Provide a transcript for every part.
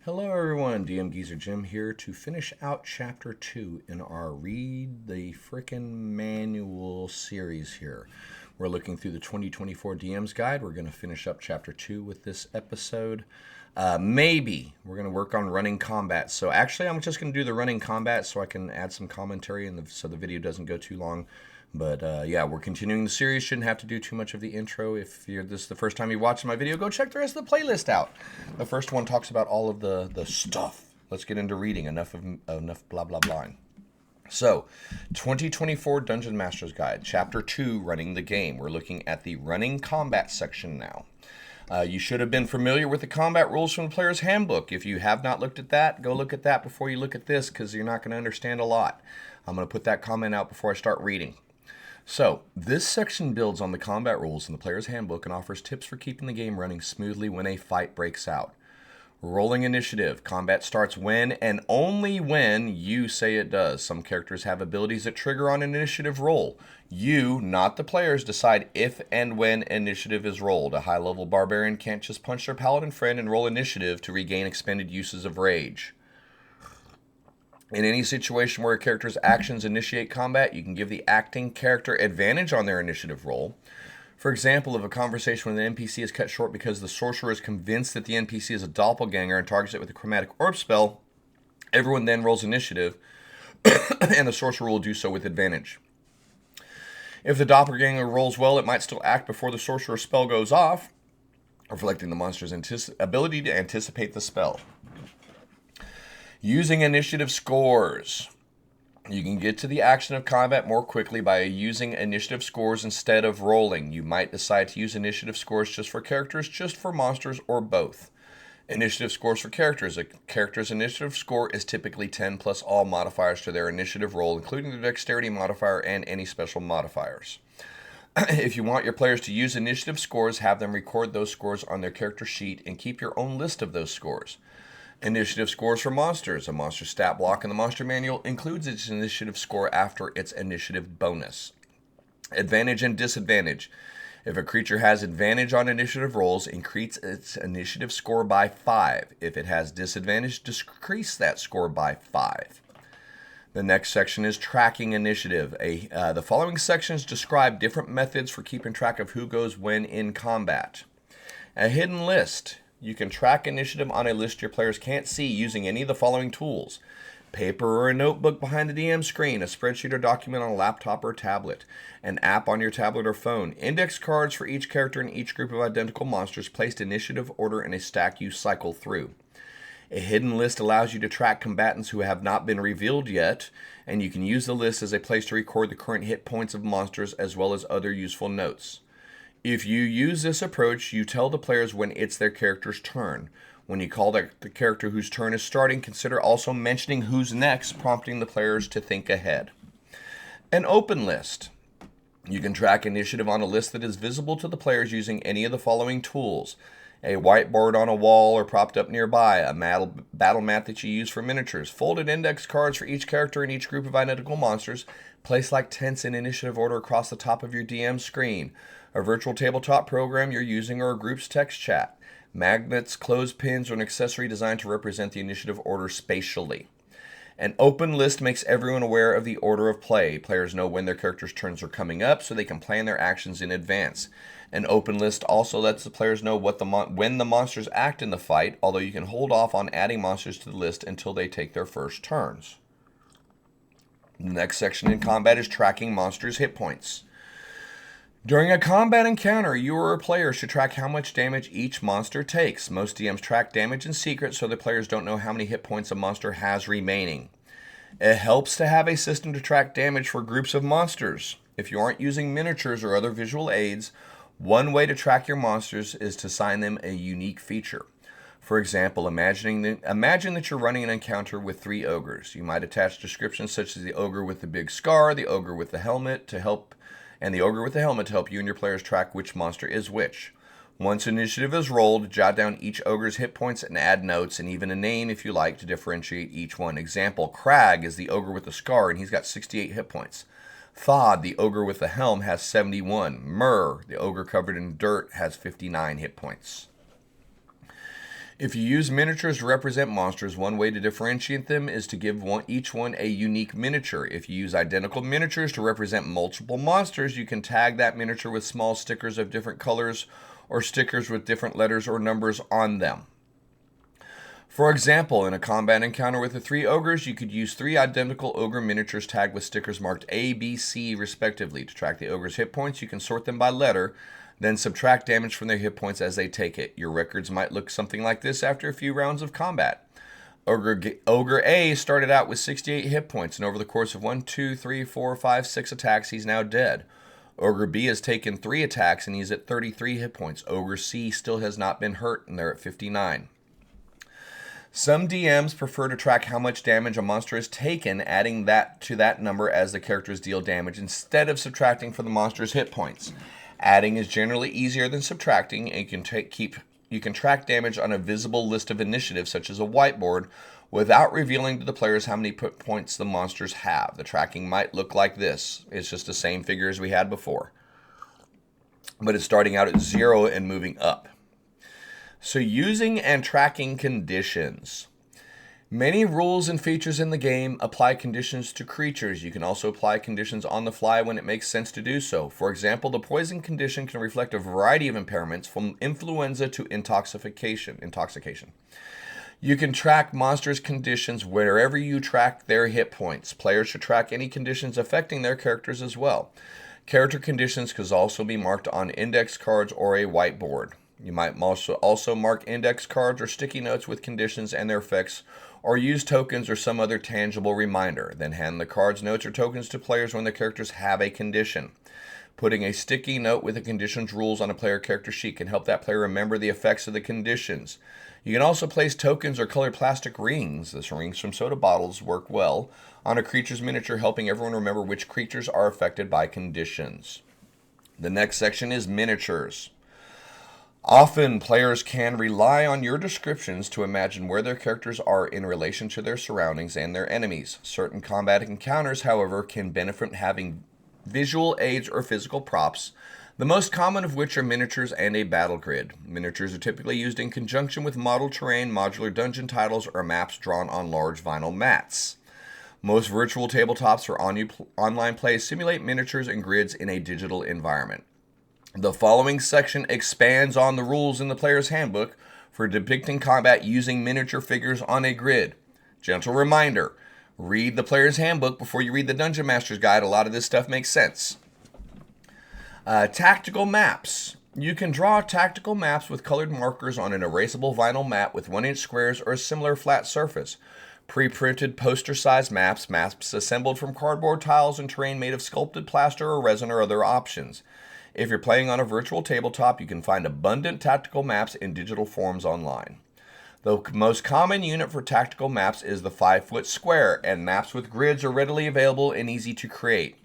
Hello everyone, DMG Jim here to finish out Chapter 2 in our Read the Frickin' Manual series here. We're looking through the 2024 DM's Guide. We're going to finish up Chapter 2 with this episode. Maybe we're going to work on running combat. So actually I'm just going to do the running combat so I can add some commentary so the video doesn't go too long. But yeah, we're continuing the series. Shouldn't have to do too much of the intro. If this is the first time you're watching my video, go check the rest of the playlist out. The first one talks about all of the stuff. Let's get into reading. Enough blah blah blah. So, 2024 Dungeon Master's Guide, Chapter 2, Running the Game. We're looking at the running combat section now. You should have been familiar with the combat rules from the Players Handbook. If you have not looked at that, go look at that before you look at this, because you're not going to understand a lot. I'm going to put that comment out before I start reading. So, this section builds on the combat rules in the Player's Handbook and offers tips for keeping the game running smoothly when a fight breaks out. Rolling initiative. Combat starts when and only when you say it does. Some characters have abilities that trigger on an initiative roll. You, not the players, decide if and when initiative is rolled. A high-level barbarian can't just punch their paladin friend and roll initiative to regain expended uses of rage. In any situation where a character's actions initiate combat, you can give the acting character advantage on their initiative roll. For example, if a conversation with an NPC is cut short because the sorcerer is convinced that the NPC is a doppelganger and targets it with a chromatic orb spell, everyone then rolls initiative, and the sorcerer will do so with advantage. If the doppelganger rolls well, it might still act before the sorcerer's spell goes off, reflecting the monster's ability to anticipate the spell. Using initiative scores. You can get to the action of combat more quickly by using initiative scores instead of rolling. You might decide to use initiative scores just for characters, just for monsters, or both. Initiative scores for characters. A character's initiative score is typically 10 plus all modifiers to their initiative roll, including the dexterity modifier and any special modifiers. If you want your players to use initiative scores, have them record those scores on their character sheet and keep your own list of those scores. Initiative scores for monsters. A monster stat block in the monster manual includes its initiative score after its initiative bonus. Advantage and disadvantage. If a creature has advantage on initiative rolls, increase its initiative score by 5. If it has disadvantage, decrease that score by 5. The next section is tracking initiative. The following sections describe different methods for keeping track of who goes when in combat. A hidden list. You can track initiative on a list your players can't see using any of the following tools. Paper or a notebook behind the DM screen, a spreadsheet or document on a laptop or tablet, an app on your tablet or phone, index cards for each character and each group of identical monsters placed initiative order in a stack you cycle through. A hidden list allows you to track combatants who have not been revealed yet, and you can use the list as a place to record the current hit points of monsters as well as other useful notes. If you use this approach, you tell the players when it's their character's turn. When you call the character whose turn is starting, consider also mentioning who's next, prompting the players to think ahead. An open list. You can track initiative on a list that is visible to the players using any of the following tools. A whiteboard on a wall or propped up nearby, a battle mat that you use for miniatures, folded index cards for each character and each group of identical monsters, placed like tents in initiative order across the top of your DM screen, a virtual tabletop program you're using, or a group's text chat, magnets, clothespins, or an accessory designed to represent the initiative order spatially. An open list makes everyone aware of the order of play. Players know when their characters' turns are coming up so they can plan their actions in advance. An open list also lets the players know when the monsters act in the fight, although you can hold off on adding monsters to the list until they take their first turns. The next section in combat is tracking monsters' hit points. During a combat encounter, you or a player should track how much damage each monster takes. Most DMs track damage in secret so the players don't know how many hit points a monster has remaining. It helps to have a system to track damage for groups of monsters. If you aren't using miniatures or other visual aids, one way to track your monsters is to assign them a unique feature. For example, imagine that you're running an encounter with 3 ogres. You might attach descriptions such as the ogre with the big scar, the ogre with the helmet to help you and your players track which monster is which. Once initiative is rolled, jot down each ogre's hit points and add notes and even a name if you like to differentiate each one. Example, Crag is the ogre with the scar and he's got 68 hit points. Thod, the ogre with the helm, has 71. Myrrh, the ogre covered in dirt, has 59 hit points. If you use miniatures to represent monsters, one way to differentiate them is to give each one a unique miniature. If you use identical miniatures to represent multiple monsters, you can tag that miniature with small stickers of different colors or stickers with different letters or numbers on them. For example, in a combat encounter with the 3 ogres, you could use 3 identical ogre miniatures tagged with stickers marked A, B, C, respectively. To track the ogre's hit points, you can sort them by letter, then subtract damage from their hit points as they take it. Your records might look something like this after a few rounds of combat. Ogre A started out with 68 hit points, and over the course of 1, 2, 3, 4, 5, 6 attacks, he's now dead. Ogre B has taken 3 attacks, and he's at 33 hit points. Ogre C still has not been hurt, and they're at 59. Some DMs prefer to track how much damage a monster has taken, adding that to that number as the characters deal damage, instead of subtracting from the monster's hit points. Adding is generally easier than subtracting, and you can track damage on a visible list of initiatives, such as a whiteboard, without revealing to the players how many points the monsters have. The tracking might look like this. It's just the same figure as we had before, but it's starting out at 0 and moving up. So using and tracking conditions. Many rules and features in the game apply conditions to creatures. You can also apply conditions on the fly when it makes sense to do so. For example, the poison condition can reflect a variety of impairments from influenza to intoxication. You can track monsters' conditions wherever you track their hit points. Players should track any conditions affecting their characters as well. Character conditions could also be marked on index cards or a whiteboard. You might also mark index cards or sticky notes with conditions and their effects, or use tokens or some other tangible reminder. Then hand the cards, notes, or tokens to players when the characters have a condition. Putting a sticky note with the conditions rules on a player character sheet can help that player remember the effects of the conditions. You can also place tokens or colored plastic rings, these rings from soda bottles work well, on a creature's miniature, helping everyone remember which creatures are affected by conditions. The next section is miniatures. Often, players can rely on your descriptions to imagine where their characters are in relation to their surroundings and their enemies. Certain combat encounters, however, can benefit from having visual aids or physical props, the most common of which are miniatures and a battle grid. Miniatures are typically used in conjunction with model terrain, modular dungeon titles, or maps drawn on large vinyl mats. Most virtual tabletops or online play simulate miniatures and grids in a digital environment. The following section expands on the rules in the Player's Handbook for depicting combat using miniature figures on a grid. Gentle reminder, read the Player's Handbook before you read the Dungeon Master's Guide. A lot of this stuff makes sense. Tactical maps. You can draw tactical maps with colored markers on an erasable vinyl mat with 1-inch squares or a similar flat surface. Pre-printed poster-sized maps, maps assembled from cardboard tiles and terrain made of sculpted plaster or resin or other options. If you're playing on a virtual tabletop, you can find abundant tactical maps in digital forms online. The most common unit for tactical maps is the 5-foot square, and maps with grids are readily available and easy to create.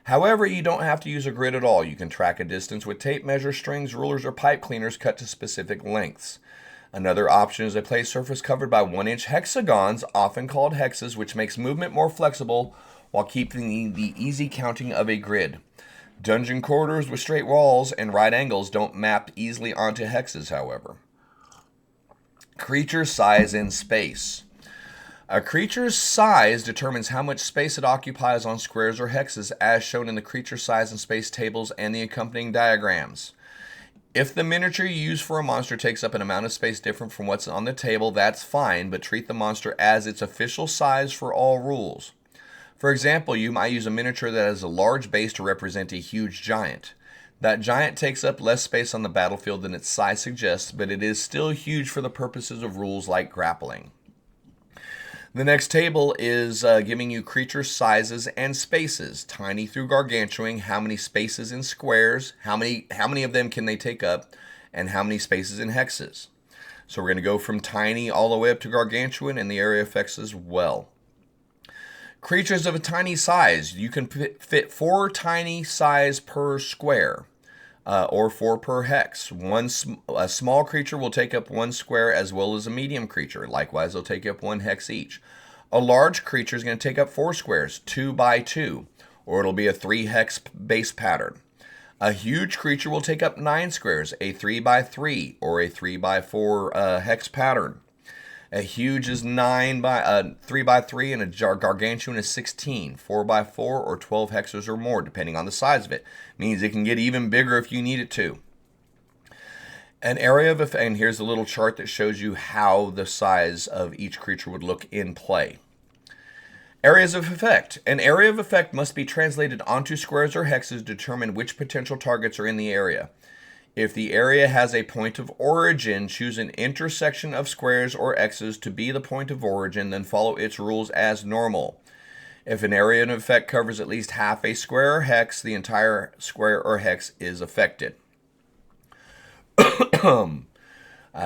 However, you don't have to use a grid at all. You can track a distance with tape measure, strings, rulers, or pipe cleaners cut to specific lengths. Another option is a play surface covered by 1-inch hexagons, often called hexes, which makes movement more flexible while keeping the easy counting of a grid. Dungeon corridors with straight walls and right angles don't map easily onto hexes, however. Creature size and space. A creature's size determines how much space it occupies on squares or hexes, as shown in the creature size and space tables and the accompanying diagrams. If the miniature you use for a monster takes up an amount of space different from what's on the table, that's fine, but treat the monster as its official size for all rules. For example, you might use a miniature that has a large base to represent a huge giant. That giant takes up less space on the battlefield than its size suggests, but it is still huge for the purposes of rules like grappling. The next table is giving you creature sizes and spaces. Tiny through gargantuan, how many spaces in squares, how many of them can they take up, and how many spaces in hexes. So we're going to go from tiny all the way up to gargantuan and the area effects as well. Creatures of a tiny size. You can fit 4 tiny size per square, or 4 per hex. A small creature will take up 1 square as well as a medium creature. Likewise, they'll take up 1 hex each. A large creature is going to take up 4 squares, 2 by 2, or it'll be a 3 hex base pattern. A huge creature will take up 9 squares, a 3x3 or a 3x4 hex pattern. A huge is 3x3, and a gargantuan is 16, 4x4 or 12 hexes or more, depending on the size of it. Means it can get even bigger if you need it to. An area of effect, and here's a little chart that shows you how the size of each creature would look in play. Areas of effect. An area of effect must be translated onto squares or hexes to determine which potential targets are in the area. If the area has a point of origin, choose an intersection of squares or X's to be the point of origin, then follow its rules as normal. If an area of effect covers at least half a square or hex, the entire square or hex is affected.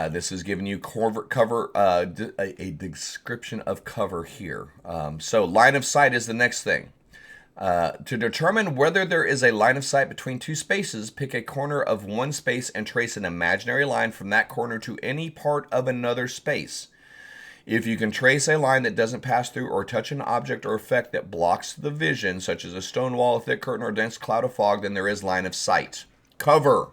This is giving you a description of cover here. So line of sight is the next thing. To determine whether there is a line of sight between two spaces, pick a corner of one space and trace an imaginary line from that corner to any part of another space. If you can trace a line that doesn't pass through or touch an object or effect that blocks the vision, such as a stone wall, a thick curtain, or a dense cloud of fog, then there is line of sight. Cover.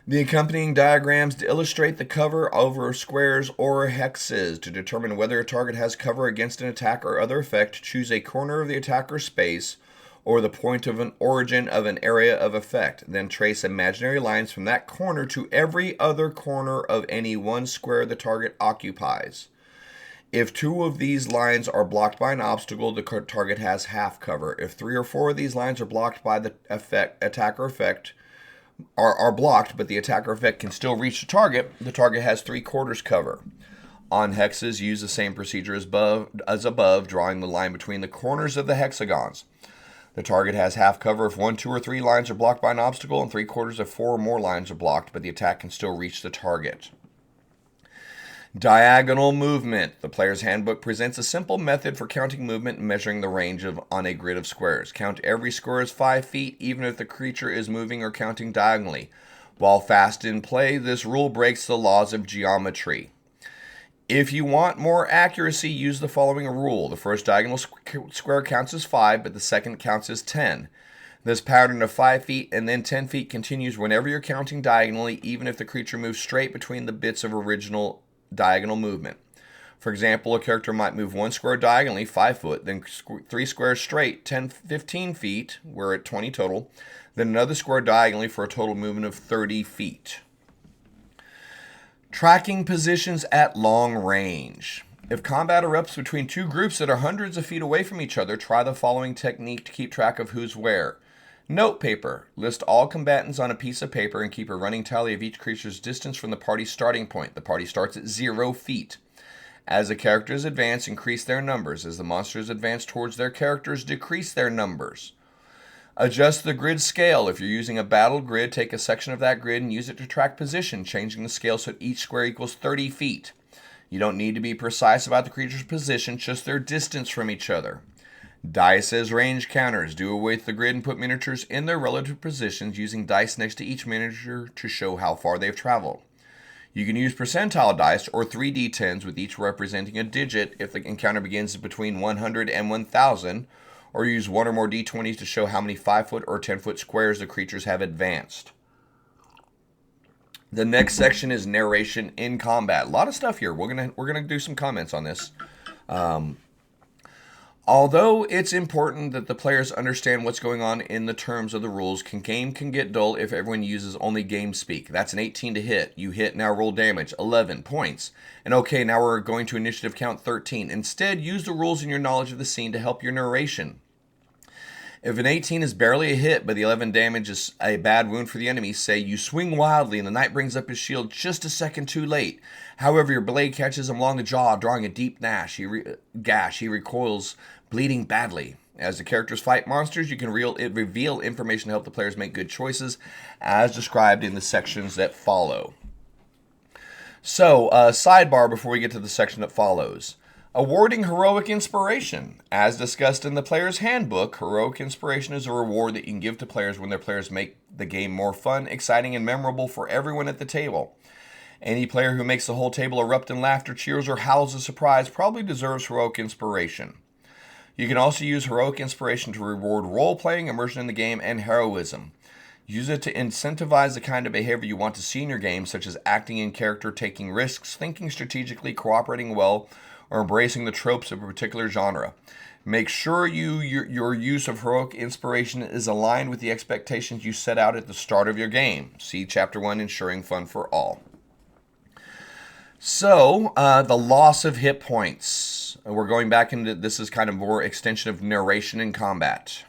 The accompanying diagrams illustrate the cover over squares or hexes. To determine whether a target has cover against an attack or other effect, choose a corner of the attacker's space or the point of an origin of an area of effect. Then trace imaginary lines from that corner to every other corner of any one square the target occupies. If 2 of these lines are blocked by an obstacle, the target has half cover. If 3 or 4 of these lines are blocked by the attacker effect, are blocked, but the attacker effect can still reach the target has 3/4 cover. On hexes, use the same procedure as above, drawing the line between the corners of the hexagons. The target has half cover if 1, 2, or 3 lines are blocked by an obstacle, and 3/4 if 4 or more lines are blocked, but the attack can still reach the target. Diagonal movement. The Player's Handbook presents a simple method for counting movement and measuring the range on a grid of squares. Count every square as 5 feet, even if the creature is moving or counting diagonally. While fast in play, this rule breaks the laws of geometry. If you want more accuracy, use the following rule. The first diagonal square counts as 5, but the second counts as 10. This pattern of 5 feet and then 10 feet continues whenever you're counting diagonally, even if the creature moves straight between the bits of original diagonal movement. For example, a character might move 1 square diagonally, 5 foot, then 3 squares straight, 15 feet, we're at 20 total, then another square diagonally for a total movement of 30 feet. Tracking positions at long range. If combat erupts between 2 groups that are hundreds of feet away from each other, try the following technique to keep track of who's where. Note paper. List all combatants on a piece of paper and keep a running tally of each creature's distance from the party's starting point. The party starts at 0 feet. As the characters advance, increase their numbers. As the monsters advance towards their characters, decrease their numbers. Adjust the grid scale. If you're using a battle grid, take a section of that grid and use it to track position, changing the scale so each square equals 30 feet. You don't need to be precise about the creature's position, just their distance from each other. Dice as range counters. Do away with the grid and put miniatures in their relative positions using dice next to each miniature to show how far they've traveled. You can use percentile dice or 3d10s with each representing a digit if the encounter begins between 100 and 1000, or use 1 or more d20s to show how many 5-foot or 10-foot squares the creatures have advanced. The next section is narration in combat. A lot of stuff here. We're gonna do some comments on this. Although it's important that the players understand what's going on in the terms of the rules, game can get dull if everyone uses only game speak. That's an 18 to hit. You hit, now roll damage, 11 points. And okay, now we're going to initiative count 13. Instead, use the rules and your knowledge of the scene to help your narration. If an 18 is barely a hit, but the 11 damage is a bad wound for the enemy, say you swing wildly and the knight brings up his shield just a second too late. However, your blade catches him along the jaw, drawing a deep gash. He recoils, bleeding badly. As the characters fight monsters, you can reveal information to help the players make good choices, as described in the sections that follow. So, sidebar before we get to the section that follows. Awarding heroic inspiration. As discussed in the Player's Handbook, heroic inspiration is a reward that you can give to players when their players make the game more fun, exciting, and memorable for everyone at the table. Any player who makes the whole table erupt in laughter, cheers, or howls of surprise probably deserves heroic inspiration. You can also use heroic inspiration to reward role-playing, immersion in the game, and heroism. Use it to incentivize the kind of behavior you want to see in your game, such as acting in character, taking risks, thinking strategically, cooperating well, or embracing the tropes of a particular genre. Make sure your use of heroic inspiration is aligned with the expectations you set out at the start of your game. See Chapter 1, Ensuring Fun for All. So, the loss of hit points. We're going back into, this is kind of more extension of narration in combat.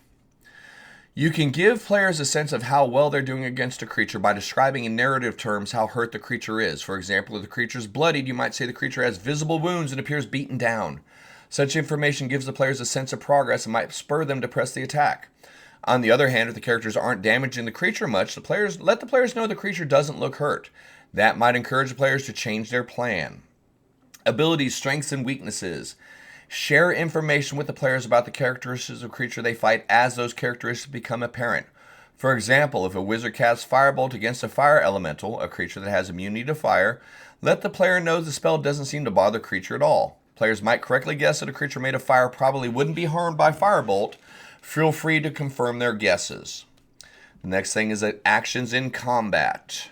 You can give players a sense of how well they're doing against a creature by describing in narrative terms how hurt the creature is. For example, if the creature is bloodied, you might say the creature has visible wounds and appears beaten down. Such information gives the players a sense of progress and might spur them to press the attack. On the other hand, if the characters aren't damaging the creature much, let the players know the creature doesn't look hurt. That might encourage the players to change their plan. Abilities, strengths, and weaknesses. Share information with the players about the characteristics of the creature they fight as those characteristics become apparent. For example, if a wizard casts Firebolt against a fire elemental, a creature that has immunity to fire, let the player know the spell doesn't seem to bother the creature at all. Players might correctly guess that a creature made of fire probably wouldn't be harmed by Firebolt. Feel free to confirm their guesses. The next thing is actions in combat.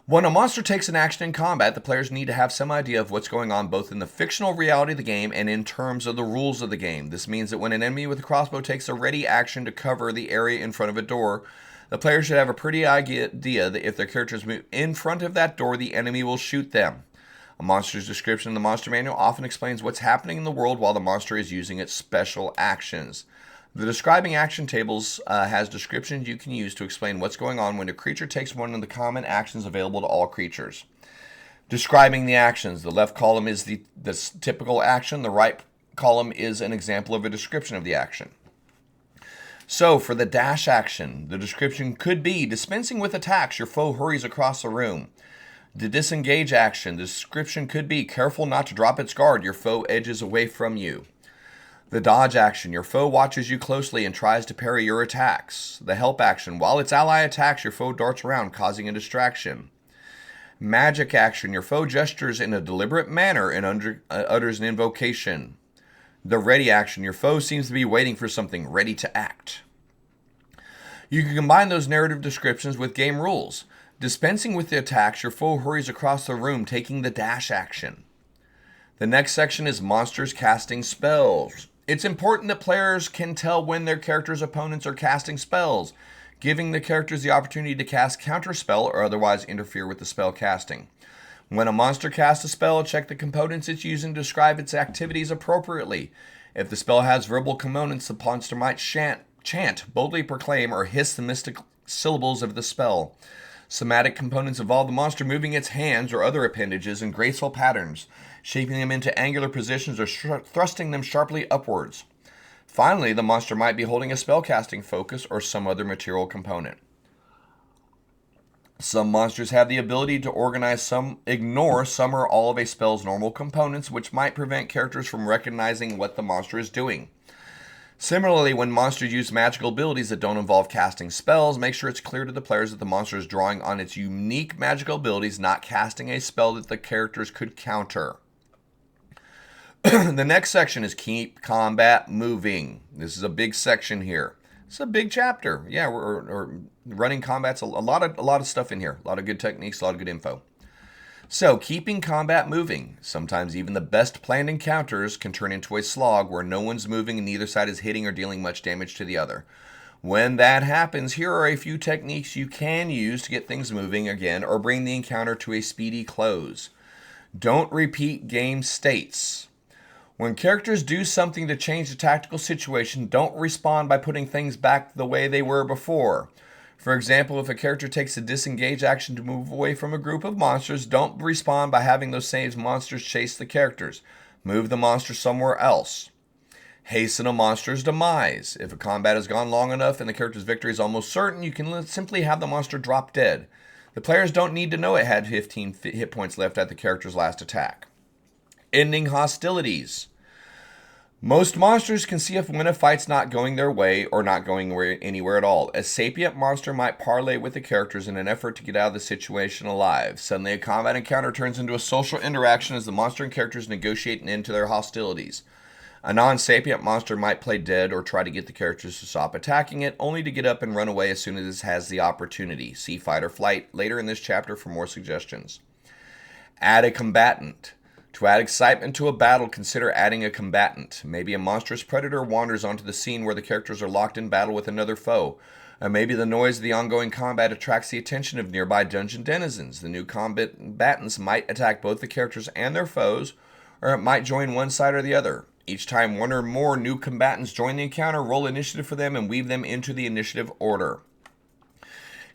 When a monster takes an action in combat, the players need to have some idea of what's going on both in the fictional reality of the game and in terms of the rules of the game. This means that when an enemy with a crossbow takes a ready action to cover the area in front of a door, the player should have a pretty idea that if their characters move in front of that door, the enemy will shoot them. A monster's description in the monster manual often explains what's happening in the world while the monster is using its special actions. The describing action tables has descriptions you can use to explain what's going on when a creature takes one of the common actions available to all creatures. Describing the actions. The left column is the typical action. The right column is an example of a description of the action. So, for the dash action, the description could be dispensing with attacks. Your foe hurries across the room. The disengage action. The description could be careful not to drop its guard. Your foe edges away from you. The dodge action. Your foe watches you closely and tries to parry your attacks. The help action. While its ally attacks, your foe darts around, causing a distraction. Magic action. Your foe gestures in a deliberate manner and utters an invocation. The ready action. Your foe seems to be waiting for something, ready to act. You can combine those narrative descriptions with game rules. Dispensing with the attacks, your foe hurries across the room, taking the dash action. The next section is monsters casting spells. It's important that players can tell when their characters' opponents are casting spells, giving the characters the opportunity to cast counterspell or otherwise interfere with the spell casting. When a monster casts a spell, check the components it's using to describe its activities appropriately. If the spell has verbal components, the monster might chant, boldly proclaim, or hiss the mystic syllables of the spell. Somatic components involve the monster moving its hands or other appendages in graceful patterns, shaping them into angular positions or thrusting them sharply upwards. Finally, the monster might be holding a spellcasting focus or some other material component. Some monsters have the ability to ignore some or all of a spell's normal components, which might prevent characters from recognizing what the monster is doing. Similarly, when monsters use magical abilities that don't involve casting spells, make sure it's clear to the players that the monster is drawing on its unique magical abilities, not casting a spell that the characters could counter. The next section is keep combat moving. This is a big section here. It's a big chapter. Yeah, we're running combat's a lot of stuff in here. A lot of good techniques, a lot of good info. So, keeping combat moving. Sometimes even the best planned encounters can turn into a slog where no one's moving and neither side is hitting or dealing much damage to the other. When that happens, here are a few techniques you can use to get things moving again or bring the encounter to a speedy close. Don't repeat game states. When characters do something to change the tactical situation, don't respond by putting things back the way they were before. For example, if a character takes a disengage action to move away from a group of monsters, don't respond by having those same monsters chase the characters. Move the monster somewhere else. Hasten a monster's demise. If a combat has gone long enough and the character's victory is almost certain, you can simply have the monster drop dead. The players don't need to know it had 15 hit points left at the character's last attack. Ending hostilities. Most monsters can see if when a fight's not going their way or not going anywhere at all. A sapient monster might parley with the characters in an effort to get out of the situation alive. Suddenly a combat encounter turns into a social interaction as the monster and characters negotiate an end to their hostilities. A non-sapient monster might play dead or try to get the characters to stop attacking it, only to get up and run away as soon as it has the opportunity. See Fight or Flight later in this chapter for more suggestions. Add a combatant. To add excitement to a battle, consider adding a combatant. Maybe a monstrous predator wanders onto the scene where the characters are locked in battle with another foe. Or maybe the noise of the ongoing combat attracts the attention of nearby dungeon denizens. The new combatants might attack both the characters and their foes, or it might join one side or the other. Each time one or more new combatants join the encounter, roll initiative for them and weave them into the initiative order.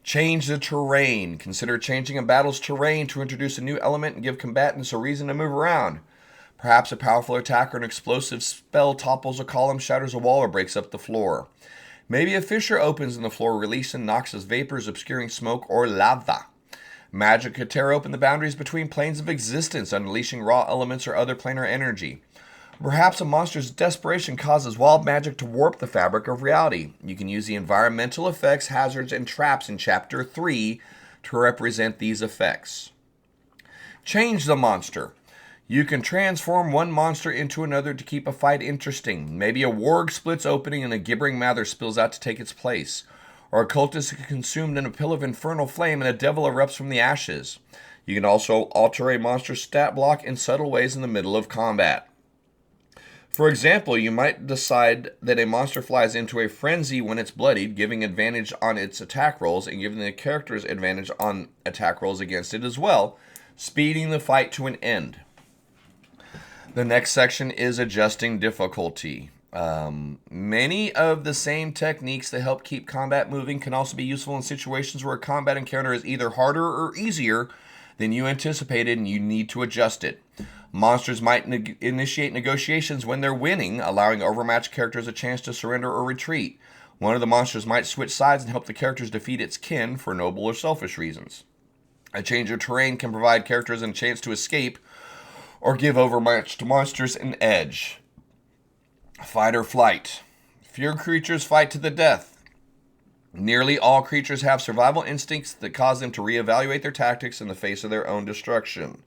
Change the terrain. Consider changing a battle's terrain to introduce a new element and give combatants a reason to move around. Perhaps a powerful attack or an explosive spell topples a column, shatters a wall, or breaks up the floor. Maybe a fissure opens in the floor, releasing noxious vapors, obscuring smoke, or lava. Magic could tear open the boundaries between planes of existence, unleashing raw elements or other planar energy. Perhaps a monster's desperation causes wild magic to warp the fabric of reality. You can use the environmental effects, hazards, and traps in Chapter 3 to represent these effects. Change the monster. You can transform one monster into another to keep a fight interesting. Maybe a warg splits opening and a gibbering mather spills out to take its place. Or a cultist is consumed in a pill of infernal flame and a devil erupts from the ashes. You can also alter a monster's stat block in subtle ways in the middle of combat. For example, you might decide that a monster flies into a frenzy when it's bloodied, giving advantage on its attack rolls and giving the characters advantage on attack rolls against it as well, speeding the fight to an end. The next section is adjusting difficulty. Many of the same techniques that help keep combat moving can also be useful in situations where a combat encounter is either harder or easier than you anticipated and you need to adjust it. Monsters might initiate negotiations when they're winning, allowing overmatched characters a chance to surrender or retreat. One of the monsters might switch sides and help the characters defeat its kin for noble or selfish reasons. A change of terrain can provide characters a chance to escape or give overmatched monsters an edge. Fight or flight. Few creatures fight to the death. Nearly all creatures have survival instincts that cause them to reevaluate their tactics in the face of their own destruction.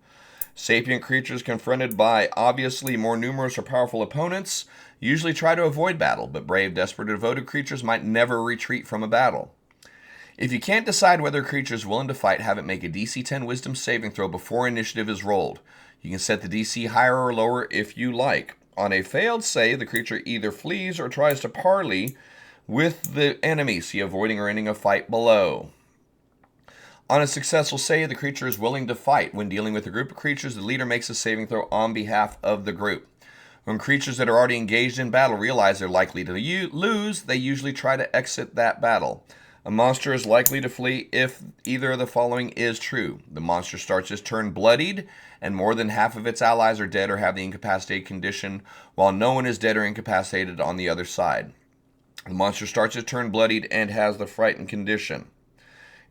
Sapient creatures confronted by obviously more numerous or powerful opponents usually try to avoid battle, but brave, desperate, or devoted creatures might never retreat from a battle. If you can't decide whether a creature is willing to fight, have it make a DC 10 Wisdom saving throw before initiative is rolled. You can set the DC higher or lower if you like. On a failed save, the creature either flees or tries to parley with the enemy, see avoiding or ending a fight below. On a successful save, the creature is willing to fight. When dealing with a group of creatures, the leader makes a saving throw on behalf of the group. When creatures that are already engaged in battle realize they're likely to lose, they usually try to exit that battle. A monster is likely to flee if either of the following is true. The monster starts its turn bloodied, and more than half of its allies are dead or have the incapacitated condition, while no one is dead or incapacitated on the other side. The monster starts its turn bloodied and has the frightened condition.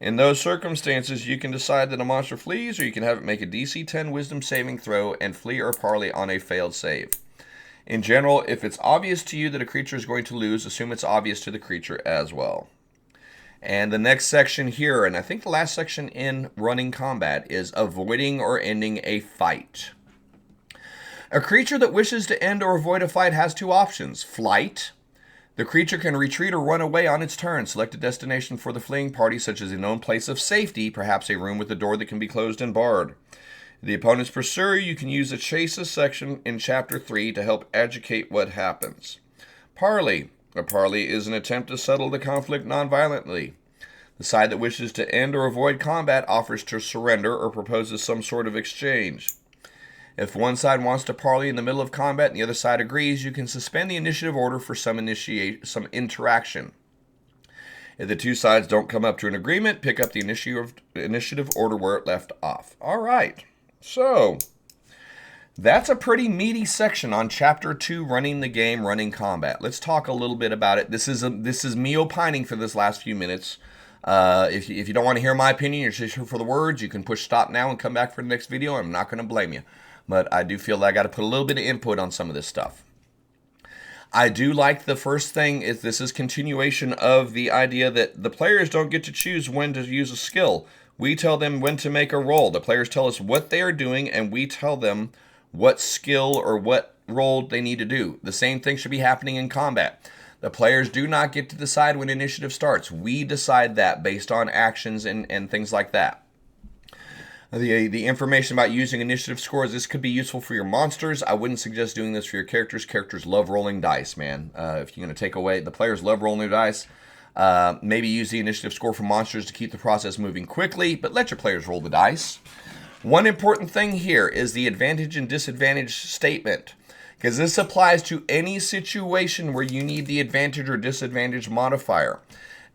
In those circumstances, you can decide that a monster flees, or you can have it make a DC 10 Wisdom saving throw and flee or parley on a failed save. In general, if it's obvious to you that a creature is going to lose, assume it's obvious to the creature as well. And the next section here, and I think the last section in running combat, is avoiding or ending a fight. A creature that wishes to end or avoid a fight has two options. Flight. The creature can retreat or run away on its turn. Select a destination for the fleeing party, such as a known place of safety, perhaps a room with a door that can be closed and barred. If the opponent's pursuer, you can use the chases section in Chapter 3 to help educate what happens. Parley. A parley is an attempt to settle the conflict non-violently. The side that wishes to end or avoid combat offers to surrender or proposes some sort of exchange. If one side wants to parley in the middle of combat and the other side agrees, you can suspend the initiative order for some interaction. If the two sides don't come up to an agreement, pick up the initiative order where it left off. All right, so that's a pretty meaty section on Chapter 2, Running the Game, Running Combat. Let's talk a little bit about it. This is me opining for this last few minutes. If you don't want to hear my opinion, you're just here for the words, you can push stop now and come back for the next video. I'm not going to blame you. But I do feel that I got to put a little bit of input on some of this stuff. I do like the first thing is this is continuation of the idea that the players don't get to choose when to use a skill. We tell them when to make a roll. The players tell us what they are doing, and we tell them what skill or what rolled, they need to do. The same thing should be happening in combat. The players do not get to decide when initiative starts. We decide that based on actions and things like that. The information about using initiative scores, this could be useful for your monsters. I wouldn't suggest doing this for your characters. Characters love rolling dice, man. If you're going to take away, the players love rolling their dice. Maybe use the initiative score for monsters to keep the process moving quickly, but let your players roll the dice. One important thing here is the advantage and disadvantage statement, because this applies to any situation where you need the advantage or disadvantage modifier.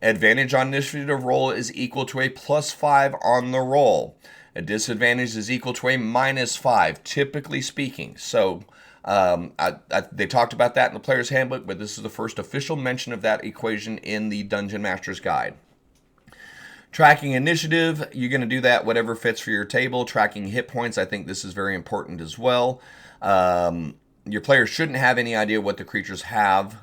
Advantage on initiative roll is equal to a +5 on the roll. A disadvantage is equal to a -5, typically speaking. So they talked about that in the Players Handbook, but this is the first official mention of that equation in the Dungeon Master's Guide. Tracking initiative, you're going to do that whatever fits for your table. Tracking hit points, I think this is very important as well. Your players shouldn't have any idea what the creatures have.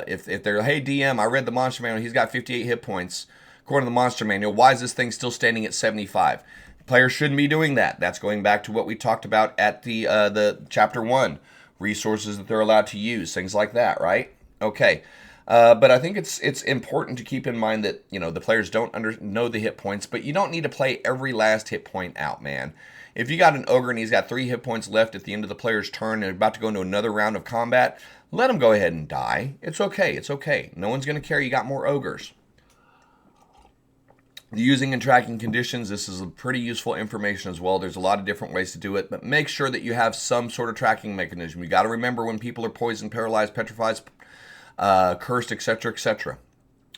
If they're, hey DM, I read the monster manual, he's got 58 hit points. According to the monster manual, why is this thing still standing at 75? Players shouldn't be doing that. That's going back to what we talked about at the chapter 1. Resources that they're allowed to use, things like that, right? Okay. But I think it's important to keep in mind that, you know, the players don't know the hit points, but you don't need to play every last hit point out, man. If you got an ogre and he's got 3 hit points left at the end of the player's turn and about to go into another round of combat, let him go ahead and die. It's okay. It's okay. No one's going to care you got more ogres. Using and tracking conditions, this is pretty useful information as well. There's a lot of different ways to do it, but make sure that you have some sort of tracking mechanism. You got to remember when people are poisoned, paralyzed, petrified, cursed, etc., etc.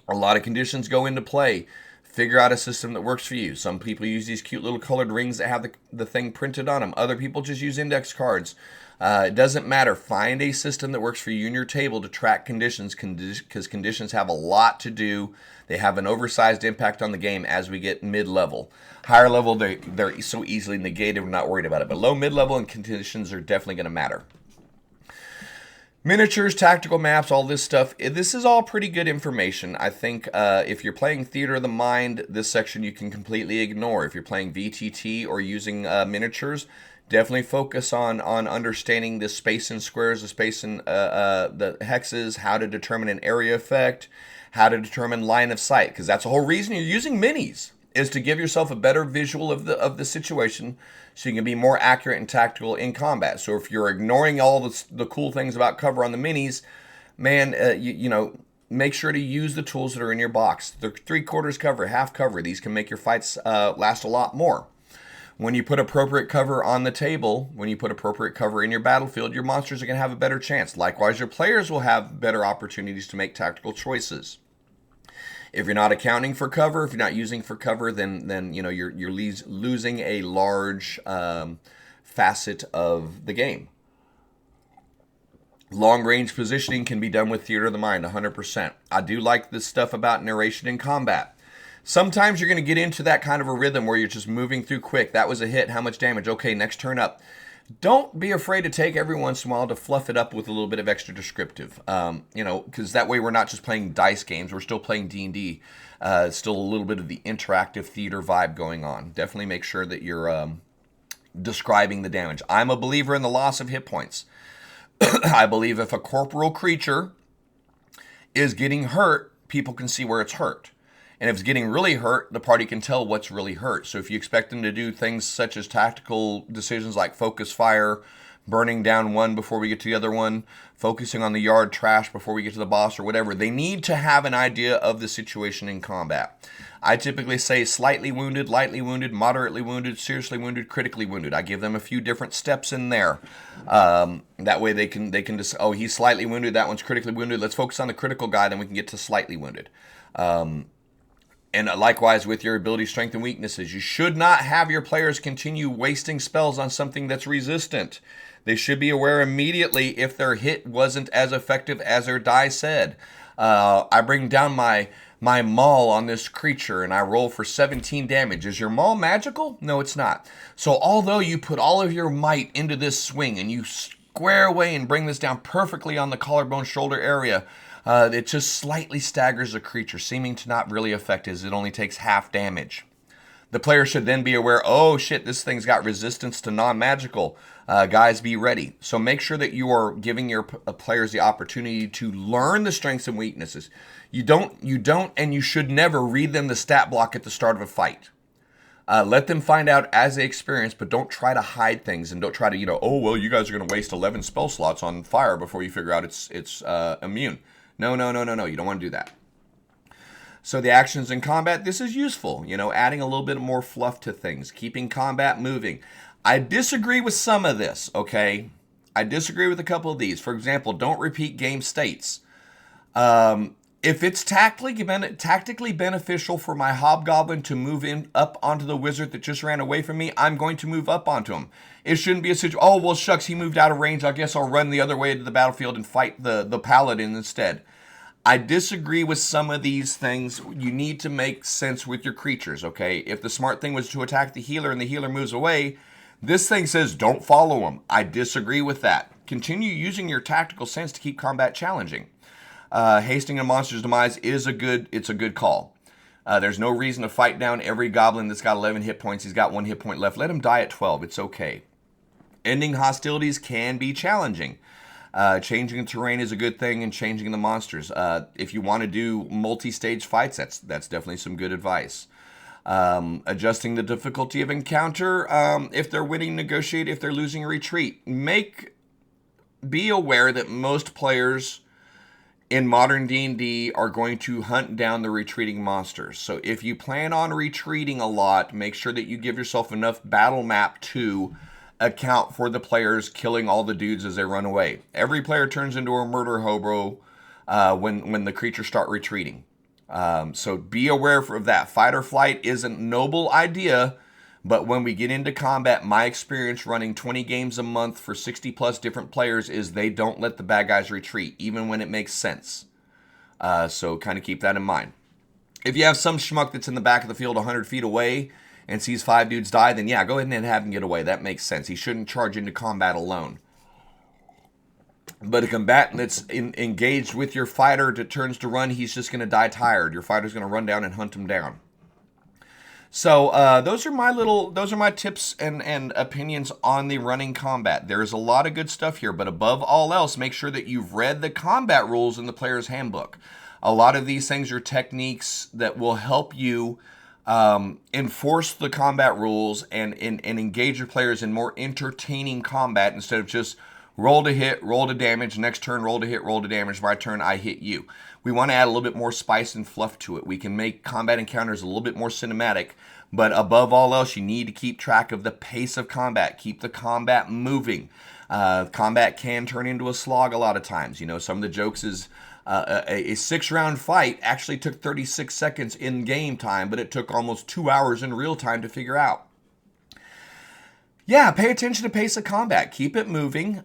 A lot of conditions go into play. Figure out a system that works for you. Some people use these cute little colored rings that have the thing printed on them. Other people just use index cards. It doesn't matter. Find a system that works for you and your table to track conditions, because conditions have a lot to do. They have an oversized impact on the game as we get mid-level. Higher level, they're so easily negated, we're not worried about it. But low, mid-level, and conditions are definitely going to matter. Miniatures, tactical maps, all this stuff. This is all pretty good information. I think if you're playing Theater of the Mind, this section you can completely ignore. If you're playing VTT or using miniatures, definitely focus on understanding the space and squares, the space and the hexes, how to determine an area effect, how to determine line of sight, because that's the whole reason you're using minis, is to give yourself a better visual of the situation so you can be more accurate and tactical in combat. So if you're ignoring all the cool things about cover on the minis, man, you know, make sure to use the tools that are in your box. They're 3/4 cover, half cover. These can make your fights last a lot more. When you put appropriate cover on the table, when you put appropriate cover in your battlefield, your monsters are going to have a better chance. Likewise, your players will have better opportunities to make tactical choices. If you're not accounting for cover, if you're not using for cover, then you know you're losing a large facet of the game. Long-range positioning can be done with Theater of the Mind, 100%. I do like this stuff about narration in combat. Sometimes you're going to get into that kind of a rhythm where you're just moving through quick. That was a hit. How much damage? Okay, next turn up. Don't be afraid to take every once in a while to fluff it up with a little bit of extra descriptive. You know, because that way we're not just playing dice games. We're still playing D&D. Still a little bit of the interactive theater vibe going on. Definitely make sure that you're describing the damage. I'm a believer in the loss of hit points. I believe if a corporeal creature is getting hurt, people can see where it's hurt. And if it's getting really hurt, the party can tell what's really hurt. So if you expect them to do things such as tactical decisions like focus fire, burning down one before we get to the other one, focusing on the yard trash before we get to the boss or whatever, they need to have an idea of the situation in combat. I typically say slightly wounded, lightly wounded, moderately wounded, seriously wounded, critically wounded. I give them a few different steps in there. That way they can just, oh, he's slightly wounded, that one's critically wounded. Let's focus on the critical guy, then we can get to slightly wounded. And likewise with your ability, strength, and weaknesses. You should not have your players continue wasting spells on something that's resistant. They should be aware immediately if their hit wasn't as effective as their die said. I bring down my maul on this creature and I roll for 17 damage. Is your maul magical? No, it's not. So although you put all of your might into this swing and you square away and bring this down perfectly on the collarbone shoulder area, it just slightly staggers the creature, seeming to not really affect it as it only takes half damage. The player should then be aware, oh shit, this thing's got resistance to non-magical. Guys, be ready. So make sure that you are giving your players the opportunity to learn the strengths and weaknesses. You don't, and you should never read them the stat block at the start of a fight. Let them find out as they experience, but don't try to hide things, and don't try to, oh, well, you guys are going to waste 11 spell slots on fire before you figure out it's immune. No. You don't want to do that. So the actions in combat, this is useful, adding a little bit more fluff to things, keeping combat moving. I disagree with some of this, okay? I disagree with a couple of these. For example, don't repeat game states. If it's tactically beneficial for my hobgoblin to move up onto the wizard that just ran away from me, I'm going to move up onto him. It shouldn't be a situation, oh, well, shucks, he moved out of range. I guess I'll run the other way to the battlefield and fight the paladin instead. I disagree with some of these things. You need to make sense with your creatures, okay? If the smart thing was to attack the healer and the healer moves away, this thing says don't follow him. I disagree with that. Continue using your tactical sense to keep combat challenging. Hasting a monster's demise is a good call. There's no reason to fight down every goblin that's got 11 hit points. He's got 1 hit point left. Let him die at 12. It's okay. Ending hostilities can be challenging. Changing the terrain is a good thing, and changing the monsters. If you want to do multi-stage fights, that's definitely some good advice. Adjusting the difficulty of encounter. If they're winning, negotiate. If they're losing, retreat. Be aware that most players in modern D&D are going to hunt down the retreating monsters. So if you plan on retreating a lot, make sure that you give yourself enough battle map to account for the players killing all the dudes as they run away. Every player turns into a murder hobo when the creatures start retreating. So be aware of that. Fight or flight is a noble idea, but when we get into combat, my experience running 20 games a month for 60 plus different players is they don't let the bad guys retreat, even when it makes sense. So kind of keep that in mind. If you have some schmuck that's in the back of the field 100 feet away and sees 5 dudes die, then yeah, go ahead and have him get away. That makes sense. He shouldn't charge into combat alone. But a combatant that's engaged with your fighter that turns to run, he's just going to die tired. Your fighter's going to run down and hunt him down. So those are my tips and opinions on the running combat. There's a lot of good stuff here, but above all else, make sure that you've read the combat rules in the Player's Handbook. A lot of these things are techniques that will help you enforce the combat rules and engage your players in more entertaining combat instead of just roll to hit, roll to damage, next turn roll to hit, roll to damage, my turn I hit you. We want to add a little bit more spice and fluff to it. We can make combat encounters a little bit more cinematic, but above all else, you need to keep track of the pace of combat. Keep the combat moving. Combat can turn into a slog a lot of times. Some of the jokes is a 6-round fight actually took 36 seconds in game time, but it took almost 2 hours in real time to figure out. Yeah, pay attention to pace of combat. Keep it moving.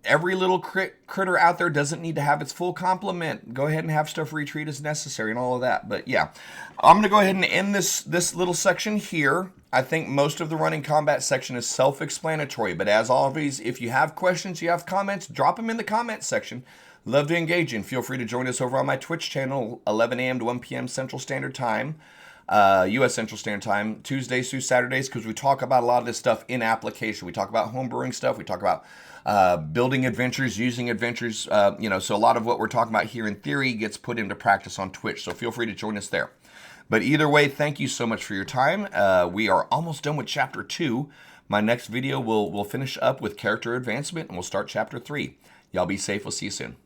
Every little critter out there doesn't need to have its full complement. Go ahead and have stuff retreat as necessary and all of that. But yeah, I'm going to go ahead and end this little section here. I think most of the running combat section is self-explanatory. But as always, if you have questions, you have comments, drop them in the comments section. Love to engage you, and feel free to join us over on my Twitch channel, 11 a.m. to 1 p.m. Central Standard Time. U.S. Central Standard Time, Tuesdays through Saturdays, because we talk about a lot of this stuff in application. We talk about homebrewing stuff. We talk about building adventures, using adventures. So a lot of what we're talking about here in theory gets put into practice on Twitch. So feel free to join us there. But either way, thank you so much for your time. We are almost done with Chapter 2. My next video will finish up with character advancement, and we'll start Chapter 3. Y'all be safe. We'll see you soon.